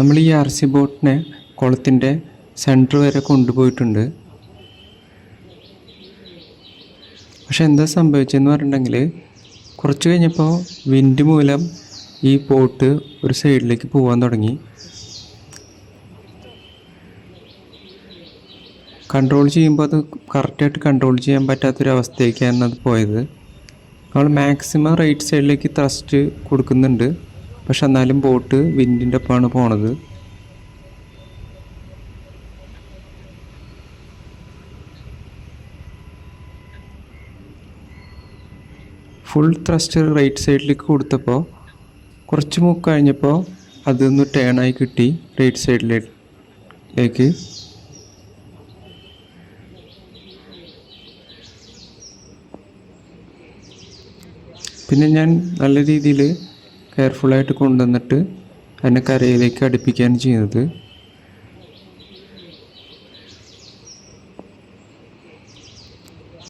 നമ്മൾ ഈ RC ബോട്ടിനെ കുളത്തിൻ്റെ സെൻറ്റർ വരെ കൊണ്ടുപോയിട്ടുണ്ട്. പക്ഷെ എന്താ സംഭവിച്ചതെന്ന് പറഞ്ഞിട്ടുണ്ടെങ്കിൽ കുറച്ച് കഴിഞ്ഞപ്പോൾ വിൻഡ് മൂലം ഈ ബോട്ട് ഒരു സൈഡിലേക്ക് പോകാൻ തുടങ്ങി. കൺട്രോൾ ചെയ്യുമ്പോൾ അത് കറക്റ്റായിട്ട് കൺട്രോൾ ചെയ്യാൻ പറ്റാത്തൊരവസ്ഥയ്ക്കാണ് അത് പോയത്. നമ്മൾ മാക്സിമം റൈറ്റ് സൈഡിലേക്ക് ത്രസ്റ്റ് കൊടുക്കുന്നുണ്ട്, പക്ഷെ എന്നാലും ബോട്ട് വിൻഡിൻ്റെ ഒപ്പമാണ് പോണത്. ഫുൾ ത്രസ്റ്റ് റൈറ്റ് സൈഡിലേക്ക് കൊടുത്തപ്പോൾ കുറച്ച് മുക്ക് കഴിഞ്ഞപ്പോൾ അതൊന്ന് ടേണായി കിട്ടി റൈറ്റ് സൈഡിലേക്ക്. പിന്നെ ഞാൻ നല്ല രീതിയിൽ കെയർഫുള്ളായിട്ട് കൊണ്ടുവന്നിട്ട് അതിനെ കരയിലേക്ക് അടുപ്പിക്കുകയാണ് ചെയ്യുന്നത്.